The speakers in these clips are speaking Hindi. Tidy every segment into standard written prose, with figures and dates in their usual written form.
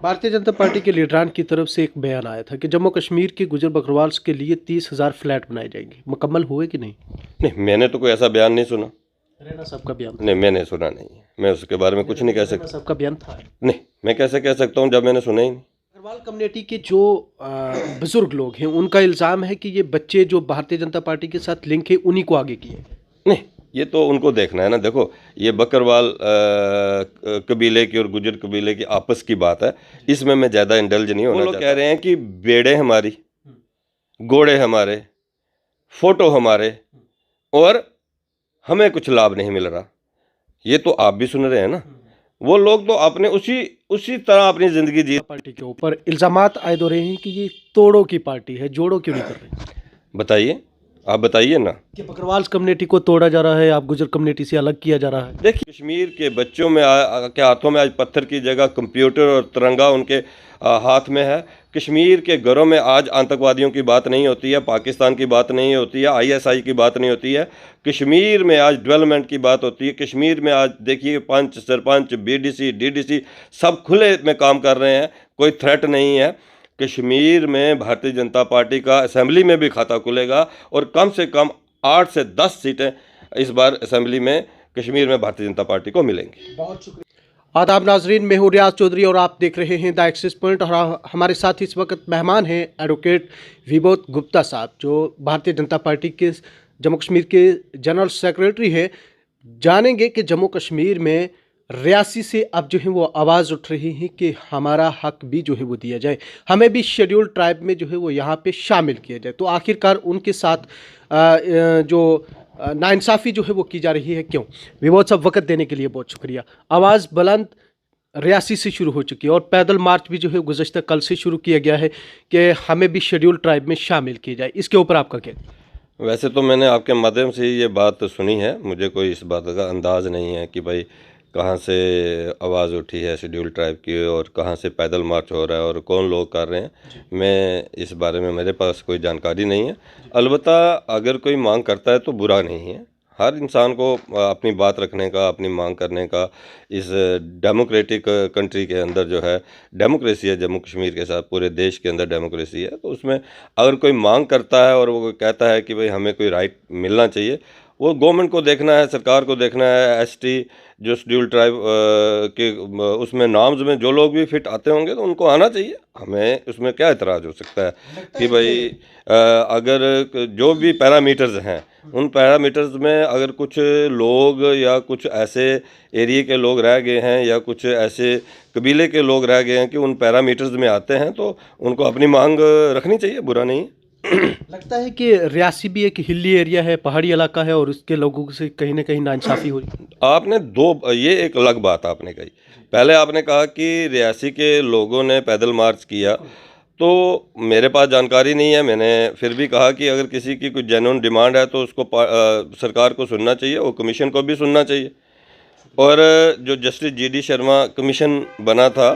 भारतीय जनता पार्टी के लीडरान की तरफ से एक बयान आया था कि जम्मू कश्मीर के गुजर बकरवाल के लिए 30,000 फ्लैट बनाए जाएंगे। मुकम्मल हुए कि नहीं? नहीं, मैंने तो कोई ऐसा बयान नहीं सुना। रैना साहब का बयान था। नहीं, मैंने सुना नहीं है। मैं उसके बारे में कुछ नहीं कह रैना सकता। साहब का बयान था। नहीं, मैं कैसे कह सकता हूँ जब मैंने सुना ही नहीं। बकरवाल कम्युनिटी के जो बुजुर्ग लोग हैं उनका इल्ज़ाम है कि ये बच्चे जो भारतीय जनता पार्टी के साथ लिंक है उन्हीं को आगे किए। नहीं, ये तो उनको देखना है ना। देखो, ये बकरवाल कबीले की और गुजर कबीले की आपस की बात है, इसमें मैं ज़्यादा इंडल्ज नहीं होना चाहता। वो लोग कह रहे हैं कि बेड़े हमारी, घोड़े हमारे, फोटो हमारे, और हमें कुछ लाभ नहीं मिल रहा। ये तो आप भी सुन रहे हैं ना। वो लोग तो अपने उसी तरह अपनी ज़िंदगी जी। पार्टी के ऊपर इल्ज़ामात आयद हो रहे हैं कि ये तोड़ों की पार्टी है, जोड़ों क्यों नहीं कर रहे? बताइए, आप बताइए ना। कि बकरवाल कम्युनिटी को तोड़ा जा रहा है, आप गुजर कम्युनिटी से अलग किया जा रहा है। देखिए, कश्मीर के बच्चों में के हाथों में आज पत्थर की जगह कंप्यूटर और तिरंगा उनके हाथ में है। कश्मीर के घरों में आज आतंकवादियों की बात नहीं होती है, पाकिस्तान की बात नहीं होती है, आईएसआई की बात नहीं होती है। कश्मीर में आज डेवलपमेंट की बात होती है। कश्मीर में आज देखिए, पंच, सरपंच, बीडीसी, डीडीसी सब खुले में काम कर रहे हैं, कोई थ्रेट नहीं है। कश्मीर में भारतीय जनता पार्टी का असेंबली में भी खाता खुलेगा और कम से कम 8 से 10 सीटें इस बार असेंबली में कश्मीर में भारतीय जनता पार्टी को मिलेंगी। बहुत शुक्रिया। आदाब नाजरीन, मैं हूं रियाज चौधरी और आप देख रहे हैं द एक्सिस पॉइंट। और हमारे साथ इस वक्त मेहमान हैं एडवोकेट विबोध गुप्ता साहब, जो भारतीय जनता पार्टी के जम्मू कश्मीर के जनरल सेक्रेटरी हैं। जानेंगे कि जम्मू कश्मीर में रियासी से अब जो है वो आवाज़ उठ रही है कि हमारा हक भी जो है वो दिया जाए, हमें भी शेड्यूल ट्राइब में जो है वो यहाँ पे शामिल किया जाए। तो आखिरकार उनके साथ जो नाइंसाफ़ी जो है वो की जा रही है क्यों? विबोध साहब, वक्त देने के लिए बहुत शुक्रिया। आवाज़ बुलंद रियासी से शुरू हो चुकी है और पैदल मार्च भी जो है गुज़श्ता कल से शुरू किया गया है कि हमें भी शेड्यूल ट्राइब में शामिल किया जाए। इसके ऊपर आपका क्या? वैसे तो मैंने आपके माध्यम से ये बात सुनी है, मुझे कोई इस बात का अंदाज़ नहीं है कि भाई कहाँ से आवाज़ उठी है शेड्यूल ट्राइब की और कहाँ से पैदल मार्च हो रहा है और कौन लोग कर रहे हैं। मैं इस बारे में, मेरे पास कोई जानकारी नहीं है। अलबत्ता अगर कोई मांग करता है तो बुरा नहीं है। हर इंसान को अपनी बात रखने का, अपनी मांग करने का, इस डेमोक्रेटिक कंट्री के अंदर जो है डेमोक्रेसी है, जम्मू कश्मीर के साथ पूरे देश के अंदर डेमोक्रेसी है। तो उसमें अगर कोई मांग करता है और वो कहता है कि भाई हमें कोई राइट मिलना चाहिए, वो गवर्नमेंट को देखना है, सरकार को देखना है। एसटी जो शेड्यूल ट्राइब के उसमें नाम्स में जो लोग भी फिट आते होंगे तो उनको आना चाहिए। हमें उसमें क्या एतराज़ हो सकता है कि भाई अगर जो भी पैरामीटर्स हैं उन पैरामीटर्स में अगर कुछ लोग या कुछ ऐसे एरिया के लोग रह गए हैं या कुछ ऐसे कबीले के लोग रह गए हैं कि उन पैरामीटर्स में आते हैं तो उनको अपनी मांग रखनी चाहिए, बुरा नहीं। लगता है कि रियासी भी एक हिली एरिया है, पहाड़ी इलाका है और उसके लोगों से कहीं ना कहीं नाइंसाफ़ी हो रही है। आपने ये एक अलग बात आपने कही। पहले आपने कहा कि रियासी के लोगों ने पैदल मार्च किया, तो मेरे पास जानकारी नहीं है। मैंने फिर भी कहा कि अगर किसी की कोई जेन्युइन डिमांड है तो उसको सरकार को सुनना चाहिए, वो कमीशन को भी सुनना चाहिए। और जो जस्टिस जीडी शर्मा कमीशन बना था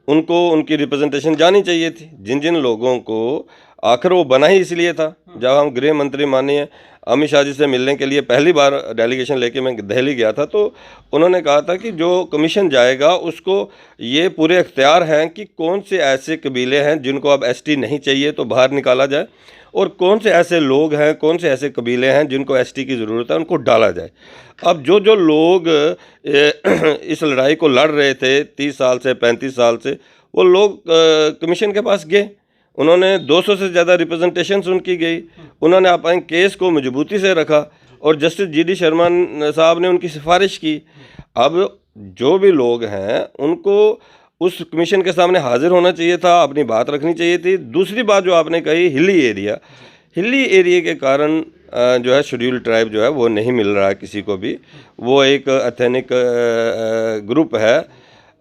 उनको उनकी रिप्रेजेंटेशन जानी चाहिए थी। जिन जिन लोगों को, आखिर वो बना ही इसलिए था। जब हम गृह मंत्री माननीय अमित शाह जी से मिलने के लिए पहली बार डेलीगेशन लेके मैं दिल्ली गया था तो उन्होंने कहा था कि जो कमीशन जाएगा उसको ये पूरे इख्तियार हैं कि कौन से ऐसे कबीले हैं जिनको अब एसटी नहीं चाहिए तो बाहर निकाला जाए और कौन से ऐसे लोग हैं, कौन से ऐसे कबीले हैं जिनको एसटी की ज़रूरत है, उनको डाला जाए। अब जो जो लोग इस लड़ाई को लड़ रहे थे 30 साल से 35 साल से, वो लोग कमीशन के पास गए। उन्होंने 200 से ज़्यादा रिप्रेजेंटेशन उनकी गई। उन्होंने अपने केस को मजबूती से रखा और जस्टिस जीडी शर्मा साहब ने उनकी सिफारिश की। अब जो भी लोग हैं उनको उस कमीशन के सामने हाजिर होना चाहिए था, अपनी बात रखनी चाहिए थी। दूसरी बात जो आपने कही, हिली एरिया के कारण जो है शेड्यूल ट्राइब जो है वो नहीं मिल रहा है किसी को भी। वो एक एथनिक ग्रुप है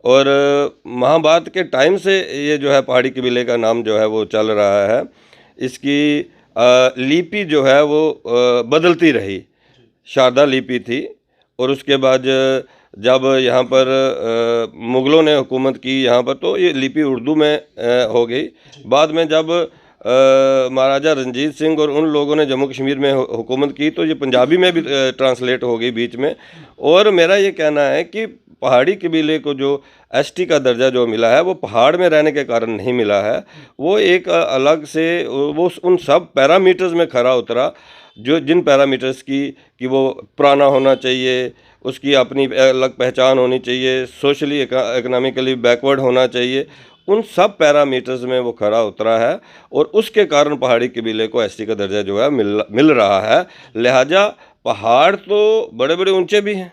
और महाभारत के टाइम से ये जो है पहाड़ी कबीले का नाम जो है वो चल रहा है। इसकी लिपि जो है वो बदलती रही। शारदा लिपि थी और उसके बाद जब यहाँ पर मुग़लों ने हुकूमत की यहाँ पर तो ये लिपि उर्दू में हो गई। बाद में जब महाराजा रंजीत सिंह और उन लोगों ने जम्मू कश्मीर में हुकूमत की तो ये पंजाबी में भी ट्रांसलेट हो गई बीच में। और मेरा ये कहना है कि पहाड़ी कबीले को जो एसटी का दर्जा जो मिला है वो पहाड़ में रहने के कारण नहीं मिला है, वो एक अलग से वो उन सब पैरामीटर्स में खरा उतरा जो जिन पैरामीटर्स की कि वो पुराना होना चाहिए, उसकी अपनी अलग पहचान होनी चाहिए, सोशली इकोनॉमिकली बैकवर्ड होना चाहिए, उन सब पैरामीटर्स में वो खरा उतरा है और उसके कारण पहाड़ी कबीले को एसटी का दर्जा जो है मिल रहा है। लिहाजा पहाड़ तो बड़े बड़े ऊंचे भी हैं,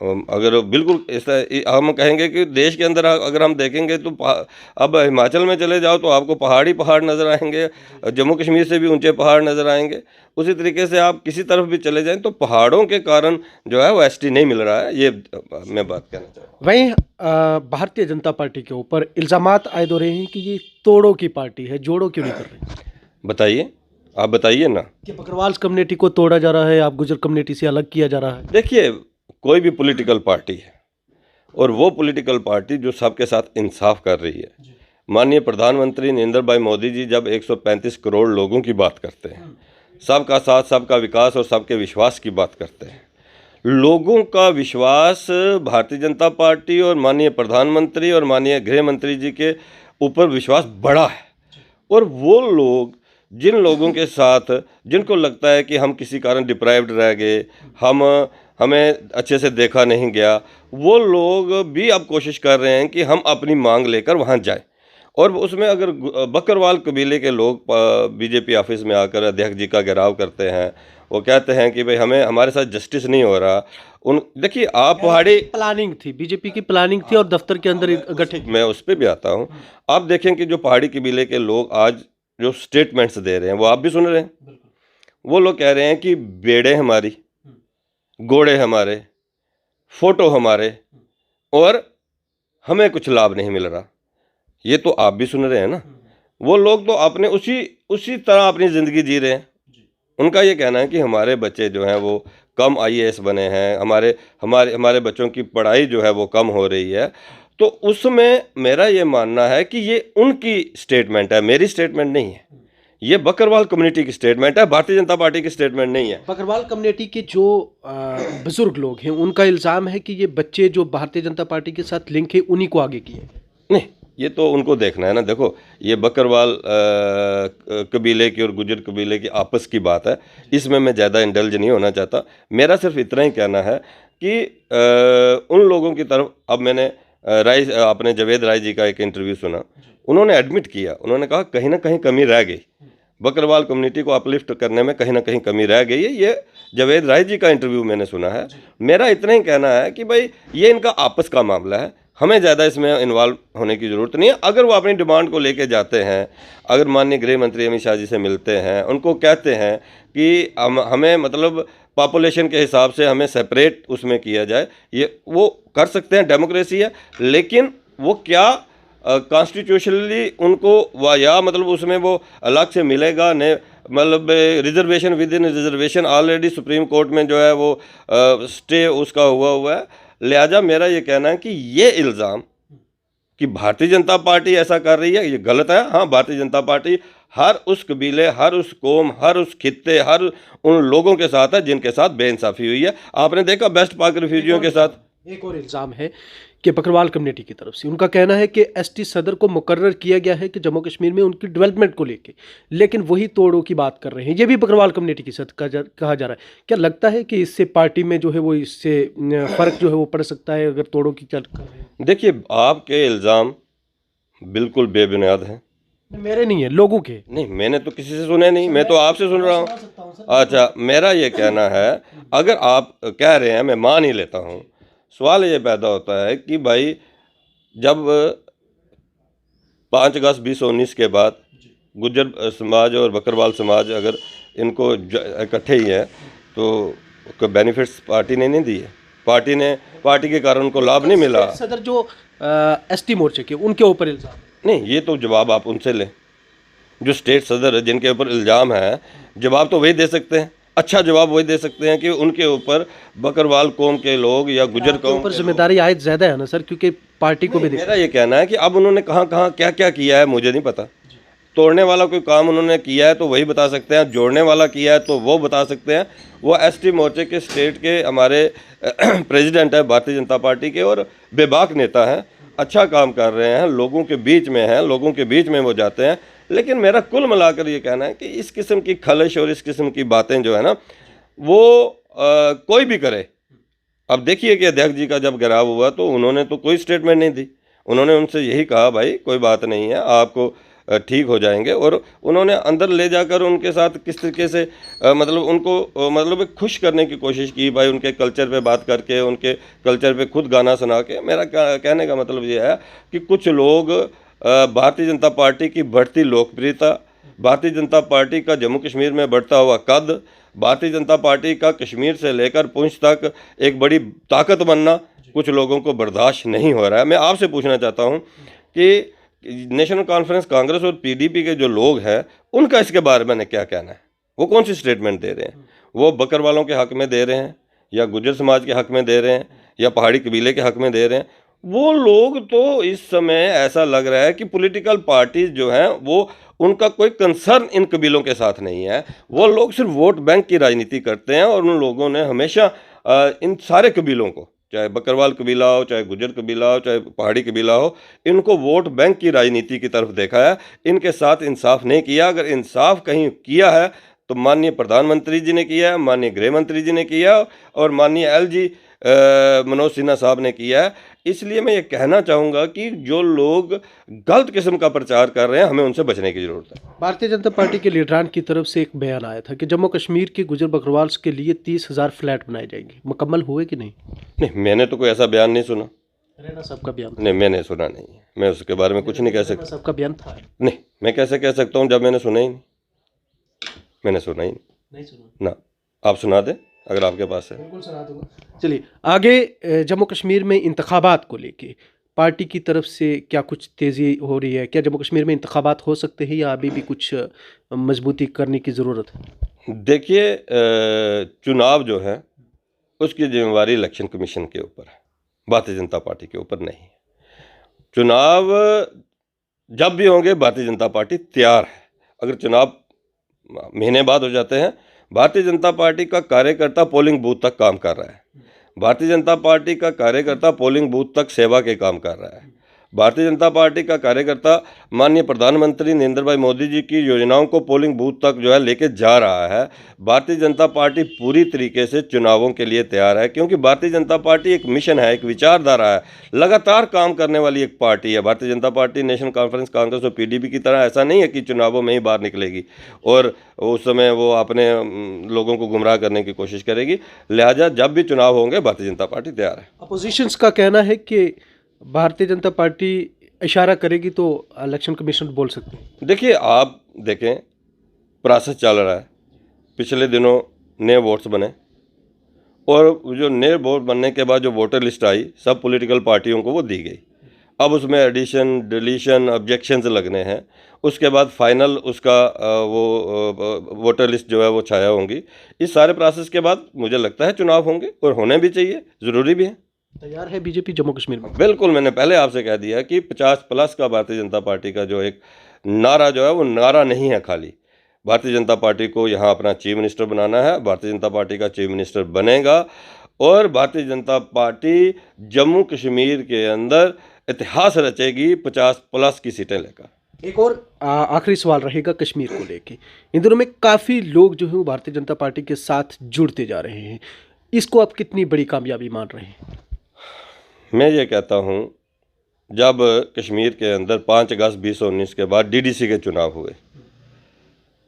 अगर बिल्कुल ऐसा हम कहेंगे कि देश के अंदर अगर हम देखेंगे तो अब हिमाचल में चले जाओ तो आपको पहाड़ी पहाड़ नज़र आएंगे, जम्मू कश्मीर से भी ऊंचे पहाड़ नज़र आएंगे। उसी तरीके से आप किसी तरफ भी चले जाएं तो पहाड़ों के कारण जो है वो एसटी नहीं मिल रहा है, ये मैं बात कहना चाहूँ। वहीं भारतीय जनता पार्टी के ऊपर इल्ज़ामात आयद हो रहे हैं कि ये तोड़ों की पार्टी है, जोड़ों क्यों नहीं कर रही? बताइए, आप बताइए ना। कि बकरवाल कम्युनिटी को तोड़ा जा रहा है, आप गुजर कम्युनिटी से अलग किया जा रहा है। देखिए, कोई भी पॉलिटिकल पार्टी है और वो पॉलिटिकल पार्टी जो सबके साथ इंसाफ कर रही है। माननीय प्रधानमंत्री नरेंद्र भाई मोदी जी जब 135 करोड़ लोगों की बात करते हैं, सबका साथ, सबका विकास और सबके विश्वास की बात करते हैं, लोगों का विश्वास भारतीय जनता पार्टी और माननीय प्रधानमंत्री और माननीय गृह मंत्री जी के ऊपर विश्वास बड़ा है। और वो लोग जिन लोगों के साथ जिनको लगता है कि हम किसी कारण डिप्राइव्ड रह गए, हमें अच्छे से देखा नहीं गया, वो लोग भी अब कोशिश कर रहे हैं कि हम अपनी मांग लेकर वहाँ जाएं। और उसमें अगर बकरवाल कबीले के लोग बीजेपी ऑफिस में आकर अध्यक्ष जी का घेराव करते हैं, वो कहते हैं कि भाई हमारे साथ जस्टिस नहीं हो रहा। देखिए, आप पहाड़ी प्लानिंग थी, बीजेपी की प्लानिंग थी और दफ्तर के अंदर गठित। मैं उस पर भी आता हूँ। आप देखें कि जो पहाड़ी कबीले के लोग आज जो स्टेटमेंट्स दे रहे हैं वो आप भी सुन रहे हैं। वो लोग कह रहे हैं कि बेड़े हमारी, घोड़े हमारे, फोटो हमारे और हमें कुछ लाभ नहीं मिल रहा। ये तो आप भी सुन रहे हैं ना। वो लोग तो अपने उसी तरह अपनी ज़िंदगी जी रहे हैं। उनका ये कहना है कि हमारे बच्चे जो हैं वो कम आईएएस बने हैं, हमारे बच्चों की पढ़ाई जो है वो कम हो रही है। तो उसमें मेरा ये मानना है कि ये उनकी स्टेटमेंट है, मेरी स्टेटमेंट नहीं है। ये बकरवाल कम्युनिटी की स्टेटमेंट है, भारतीय जनता पार्टी की स्टेटमेंट नहीं है। बकरवाल कम्युनिटी के जो बुजुर्ग लोग हैं उनका इल्ज़ाम है कि ये बच्चे जो भारतीय जनता पार्टी के साथ लिंक है उन्हीं को आगे किए। नहीं, ये तो उनको देखना है ना। देखो, ये बकरवाल कबीले की और गुजर कबीले की आपस की बात है, इसमें मैं ज़्यादा इंडल्ज नहीं होना चाहता। मेरा सिर्फ इतना ही कहना है कि उन लोगों की तरफ अब मैंने आपने जावेद राय जी का एक इंटरव्यू सुना, उन्होंने एडमिट किया, उन्होंने कहा कहीं ना कहीं कमी रह गई, बकरवाल कम्युनिटी को अपलिफ्ट करने में कहीं ना कहीं कमी रह गई है। ये जावेद राय जी का इंटरव्यू मैंने सुना है। मेरा इतना ही कहना है कि भाई ये इनका आपस का मामला है, हमें ज़्यादा इसमें इन्वॉल्व होने की ज़रूरत नहीं है। अगर वो अपनी डिमांड को लेके जाते हैं, अगर माननीय गृह मंत्री अमित शाह जी से मिलते हैं, उनको कहते हैं कि हमें मतलब पॉपुलेशन के हिसाब से हमें सेपरेट उसमें किया जाए, ये वो कर सकते हैं, डेमोक्रेसी है। लेकिन वो क्या कॉन्स्टिट्यूशनली उनको या मतलब उसमें वो अलग से मिलेगा ने, मतलब reservation with in reservation already supreme court में जो है वो स्टे उसका हुआ है। लिहाजा मेरा ये कहना है कि ये इल्ज़ाम कि भारतीय जनता पार्टी ऐसा कर रही है, ये गलत है। हाँ, भारतीय जनता पार्टी हर उस कबीले, हर उस कौम, हर उस खित्ते, हर उन लोगों के साथ है जिनके साथ बेइंसाफ़ी हुई है। आपने देखा वेस्ट पाक रिफ्यूजियों के साथ। एक और इल्ज़ाम है कि बकरवाल कम्युनिटी की तरफ से उनका कहना है कि एसटी सदर को मुकर्रर किया गया है कि जम्मू कश्मीर में उनकी डेवलपमेंट को लेके, लेकिन वही तोड़ों की बात कर रहे हैं। ये भी बकरवाल कम्युनिटी के साथ कहा जा रहा है। क्या लगता है कि इससे पार्टी में जो है वो इससे फ़र्क जो है वो पड़ सकता है अगर तोड़ों की चर्चा कर रहे हैं? देखिए, आपके इल्ज़ाम बिल्कुल बेबुनियाद हैं। मेरे नहीं है, लोगों के। नहीं, मैंने तो किसी से सुने नहीं, मैं तो आपसे सुन रहा हूँ। अच्छा, मेरा ये कहना है, अगर आप कह रहे हैं मैं मान ही लेता हूँ, सवाल ये पैदा होता है कि भाई जब 5 अगस्त 2019 के बाद गुज्जर समाज और बकरवाल समाज अगर इनको इकट्ठे ही हैं तो बेनिफिट्स पार्टी ने नहीं दिए, पार्टी के कारण उनको लाभ नहीं मिला। सदर जो एसटी मोर्चे के उनके ऊपर इल्ज़ाम नहीं, ये तो जवाब आप उनसे लें। जो स्टेट सदर है जिनके ऊपर इल्ज़ाम है, जवाब तो वही दे सकते हैं, अच्छा जवाब वही दे सकते हैं कि उनके ऊपर बकरवाल कौम के लोग या गुजर कौम पर जिम्मेदारी आयद ज़्यादा है ना सर, क्योंकि पार्टी को भी मेरा ये कहना है कि अब उन्होंने कहाँ क्या क्या किया है मुझे नहीं पता। तोड़ने वाला कोई काम उन्होंने किया है तो वही बता सकते हैं, जोड़ने वाला किया है तो वो बता सकते हैं। वो एसटी मोर्चे के स्टेट के हमारे प्रेसिडेंट है भारतीय जनता पार्टी के, और बेबाक नेता हैं, अच्छा काम कर रहे हैं, लोगों के बीच में हैं, लोगों के बीच में वो जाते हैं। लेकिन मेरा कुल मिलाकर ये कहना है कि इस किस्म की खलिश और इस किस्म की बातें जो है ना, वो कोई भी करे। अब देखिए कि अध्यक्ष जी का जब घेराव हुआ तो उन्होंने तो कोई स्टेटमेंट नहीं दी, उन्होंने उनसे यही कहा भाई कोई बात नहीं है, आपको ठीक हो जाएंगे। और उन्होंने अंदर ले जाकर उनके साथ किस तरीके से मतलब उनको मतलब एक खुश करने की कोशिश की, भाई उनके कल्चर पे बात करके, उनके कल्चर पे खुद गाना सुना के। मेरा कहने का मतलब ये है कि कुछ लोग भारतीय जनता पार्टी की बढ़ती लोकप्रियता, भारतीय जनता पार्टी का जम्मू कश्मीर में बढ़ता हुआ कद, भारतीय जनता पार्टी का कश्मीर से लेकर पुंछ तक एक बड़ी ताकत बनना कुछ लोगों को बर्दाश्त नहीं हो रहा है। मैं आपसे पूछना चाहता हूं कि नेशनल कॉन्फ्रेंस कांग्रेस और पीडीपी के जो लोग हैं उनका इसके बारे में क्या कहना है? वो कौन सी स्टेटमेंट दे रहे हैं? वो बकरवालों के हक में दे रहे हैं, या गुज्जर समाज के हक में दे रहे हैं, या पहाड़ी कबीले के हक में दे रहे हैं? वो लोग तो इस समय ऐसा लग रहा है कि पॉलिटिकल पार्टीज जो हैं वो, उनका कोई कंसर्न इन कबीलों के साथ नहीं है। वो लोग सिर्फ वोट बैंक की राजनीति करते हैं, और उन लोगों ने हमेशा इन सारे कबीलों को, चाहे बकरवाल कबीला हो, चाहे गुज्जर कबीला हो, चाहे पहाड़ी कबीला हो, इनको वोट बैंक की राजनीति की तरफ देखा है, इनके साथ इंसाफ नहीं किया। अगर इंसाफ कहीं किया है तो माननीय प्रधानमंत्री जी ने किया है, माननीय गृह मंत्री जी ने किया, और माननीय एलजी मनोज सिन्हा साहब ने किया है। इसलिए मैं ये कहना चाहूँगा कि जो लोग गलत किस्म का प्रचार कर रहे हैं, हमें उनसे बचने की ज़रूरत है। भारतीय जनता पार्टी के लीडरान की तरफ से एक बयान आया था कि जम्मू कश्मीर के गुजर बकरवाल के लिए 30,000 फ्लैट बनाए जाएंगे, मुकम्मल हुए कि नहीं? नहीं, मैंने तो कोई ऐसा बयान नहीं सुना। रैना साहब का बयान था। नहीं, मैंने सुना नहीं है, मैं उसके बारे में कुछ नहीं कह सकता। सबका बयान था। नहीं, मैं कैसे कह सकता हूँ जब मैंने सुना ही नहीं? मैंने सुना ही नहीं सुना ना। आप सुना दें अगर आपके पास है। बिल्कुल सुना दूंगा। चलिए आगे, जम्मू कश्मीर में इंतखाबात को लेके पार्टी की तरफ से क्या कुछ तेज़ी हो रही है? क्या जम्मू कश्मीर में इंतखाबात हो सकते हैं या अभी भी कुछ मजबूती करने की ज़रूरत है? देखिए, चुनाव जो है उसकी जिम्मेवारी इलेक्शन कमीशन के ऊपर है, भारतीय जनता पार्टी के ऊपर नहीं है। चुनाव जब भी होंगे भारतीय जनता पार्टी तैयार है। अगर चुनाव महीने बाद हो जाते हैं, भारतीय जनता पार्टी का कार्यकर्ता पोलिंग बूथ तक काम कर रहा है, भारतीय जनता पार्टी का कार्यकर्ता पोलिंग बूथ तक सेवा के काम कर रहा है, भारतीय जनता पार्टी का कार्यकर्ता माननीय प्रधानमंत्री नरेंद्र भाई मोदी जी की योजनाओं को पोलिंग बूथ तक जो है लेके जा रहा है। भारतीय जनता पार्टी पूरी तरीके से चुनावों के लिए तैयार है, क्योंकि भारतीय जनता पार्टी एक मिशन है, एक विचारधारा है, लगातार काम करने वाली एक पार्टी है। Bharatiya Janata party national conference Congress और पीडीपी की तरह ऐसा नहीं है कि चुनावों में ही बाहर निकलेगी और उस समय वो अपने लोगों को गुमराह करने की कोशिश करेगी। लिहाजा जब भी चुनाव होंगे भारतीय जनता पार्टी तैयार है। अपोजिशंस का कहना है कि भारतीय जनता पार्टी इशारा करेगी तो इलेक्शन कमीशन बोल सकते हैं। देखिए, आप देखें, प्रोसेस चल रहा है। पिछले दिनों नए वोट्स बने, और जो नए वोट बनने के बाद जो वोटर लिस्ट आई सब पॉलिटिकल पार्टियों को वो दी गई। अब उसमें एडिशन, डिलीशन, ऑब्जेक्शंस लगने हैं। उसके बाद फाइनल उसका वो वोटर लिस्ट जो है वो छाया होंगी। इस सारे प्रोसेस के बाद मुझे लगता है चुनाव होंगे, और होने भी चाहिए, ज़रूरी भी है। तैयार है बीजेपी जम्मू कश्मीर में? बिल्कुल, मैंने पहले आपसे कह दिया कि 50+ का भारतीय जनता पार्टी का जो एक नारा जो है वो नारा नहीं है खाली। भारतीय जनता पार्टी को यहाँ अपना चीफ मिनिस्टर बनाना है, भारतीय जनता पार्टी का चीफ मिनिस्टर बनेगा, और भारतीय जनता पार्टी जम्मू कश्मीर के अंदर इतिहास रचेगी 50+ की सीटें लेकर। एक और आखिरी सवाल रहेगा कश्मीर को लेके। इन दिनों में काफ़ी लोग जो है वो भारतीय जनता पार्टी के साथ जुड़ते जा रहे हैं, इसको आप कितनी बड़ी कामयाबी मान रहे हैं? मैं ये कहता हूँ, जब कश्मीर के अंदर 5 अगस्त 2019 के बाद डीडीसी के चुनाव हुए,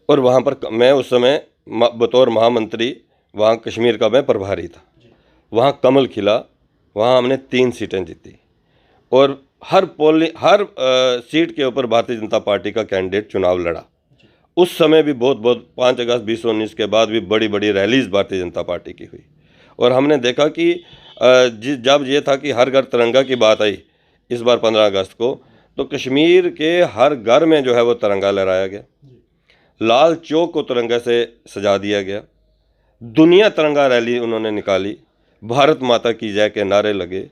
और वहाँ पर मैं उस समय बतौर महामंत्री वहाँ कश्मीर का मैं प्रभारी था, वहाँ कमल खिला, वहाँ हमने 3 सीटें जीती, और हर सीट के ऊपर भारतीय जनता पार्टी का कैंडिडेट चुनाव लड़ा। उस समय भी बहुत 5 अगस्त 2019 के बाद भी बड़ी बड़ी रैलीज भारतीय जनता पार्टी की हुई, और हमने देखा कि जब ये था कि हर घर तिरंगा की बात आई इस बार 15 अगस्त को, तो कश्मीर के हर घर में जो है वो तिरंगा लहराया गया, लाल चौक को तिरंगे से सजा दिया गया, दुनिया तिरंगा रैली उन्होंने निकाली, भारत माता की जय के नारे लगे,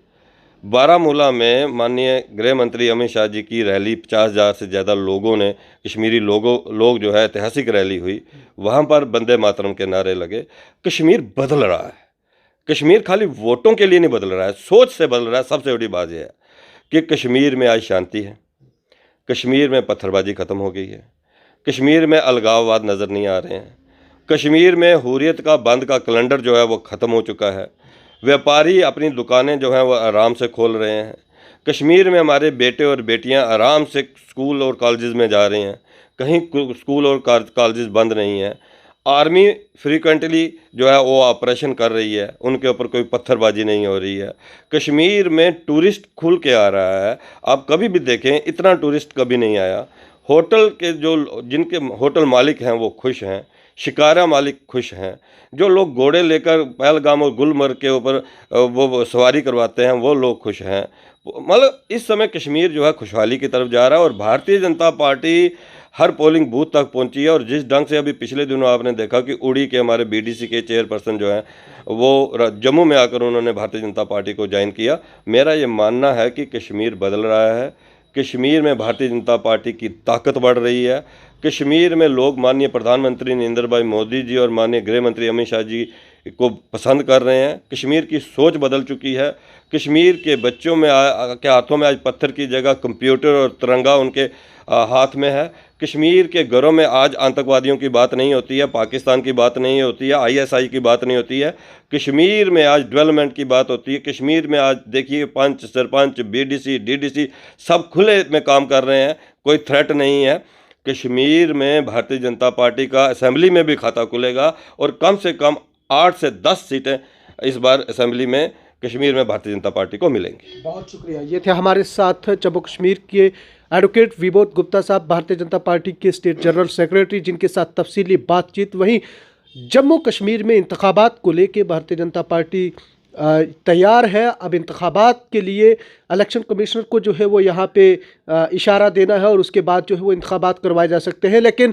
बारामूला में माननीय गृह मंत्री अमित शाह जी की रैली 50,000 से ज़्यादा लोगों ने, कश्मीरी लोग जो है ऐतिहासिक रैली हुई, वहाँ पर वंदे मातरम के नारे लगे। कश्मीर बदल रहा है। कश्मीर खाली वोटों के लिए नहीं बदल रहा है, सोच से बदल रहा है। सबसे बड़ी बात यह है कि कश्मीर में आज शांति है, कश्मीर में पत्थरबाजी ख़त्म हो गई है, कश्मीर में अलगाववाद नज़र नहीं आ रहे हैं, कश्मीर में हुर्रियत का बंद का कैलेंडर जो है वो ख़त्म हो चुका है, व्यापारी अपनी दुकानें जो हैं वो आराम से खोल रहे हैं, कश्मीर में हमारे बेटे और बेटियां आराम से स्कूल और कॉलेजेस में जा रहे हैं, कहीं स्कूल और कॉलेजेस बंद नहीं हैं। आर्मी फ्रीक्वेंटली जो है वो ऑपरेशन कर रही है, उनके ऊपर कोई पत्थरबाजी नहीं हो रही है। कश्मीर में टूरिस्ट खुल के आ रहा है। आप कभी भी देखें इतना टूरिस्ट कभी नहीं आया। होटल के जिनके होटल मालिक हैं वो खुश हैं, शिकारा मालिक खुश हैं, जो लोग घोड़े लेकर पहलगाम और गुलमर्ग के ऊपर वो सवारी करवाते हैं वो लोग खुश हैं। मतलब इस समय कश्मीर जो है खुशहाली की तरफ जा रहा है और भारतीय जनता पार्टी हर पोलिंग बूथ तक पहुंची है। और जिस ढंग से अभी पिछले दिनों आपने देखा कि उड़ी के हमारे बीडीसी के चेयरपर्सन जो हैं वो जम्मू में आकर उन्होंने भारतीय जनता पार्टी को ज्वाइन किया। मेरा ये मानना है कि कश्मीर बदल रहा है, कश्मीर में भारतीय जनता पार्टी की ताकत बढ़ रही है, कश्मीर में लोग माननीय प्रधानमंत्री नरेंद्र भाई मोदी जी और माननीय गृह मंत्री अमित शाह जी को पसंद कर रहे हैं। कश्मीर की सोच बदल चुकी है। कश्मीर के बच्चों में के हाथों में आज पत्थर की जगह कंप्यूटर और तिरंगा उनके हाथ में है। कश्मीर के घरों में आज आतंकवादियों की बात नहीं होती है, पाकिस्तान की बात नहीं होती है, आईएसआई की बात नहीं होती है। कश्मीर में आज डेवलपमेंट की बात होती है। कश्मीर में आज देखिए पंच, सरपंच, बीडीसी, डीडीसी सब खुले में काम कर रहे हैं, कोई थ्रेट नहीं है। कश्मीर में भारतीय जनता पार्टी का असेंबली में भी खाता खुलेगा और कम से कम 8 से 10 सीटें इस बार असेंबली में कश्मीर में भारतीय जनता पार्टी को मिलेंगी। बहुत शुक्रिया। ये थे हमारे साथ जम्मू कश्मीर के एडवोकेट विबोध गुप्ता साहब, भारतीय जनता पार्टी के स्टेट जनरल सेक्रेटरी, जिनके साथ तफसीली बातचीत। वहीं जम्मू कश्मीर में इंतखाबात को लेके भारतीय जनता पार्टी तैयार है। अब इंतखाबात के लिए इलेक्शन कमिश्नर को जो है वो यहाँ पे इशारा देना है और उसके बाद जो है वो इंतखाबात करवाए जा सकते हैं। लेकिन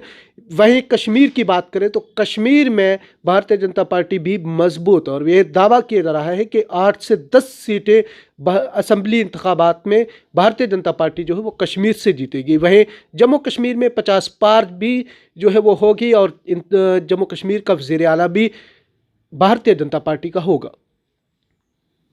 वहीं कश्मीर की बात करें तो कश्मीर में भारतीय जनता पार्टी भी मजबूत, और ये दावा किया जा रहा है कि 8 से 10 सीटें असेंबली इंतखाबात में भारतीय जनता पार्टी जो है वो कश्मीर से जीतेगी। वहीं जम्मू कश्मीर में 50 पार भी जो है वो होगी और जम्मू कश्मीर का वज़ीर आला भी भारतीय जनता पार्टी का होगा।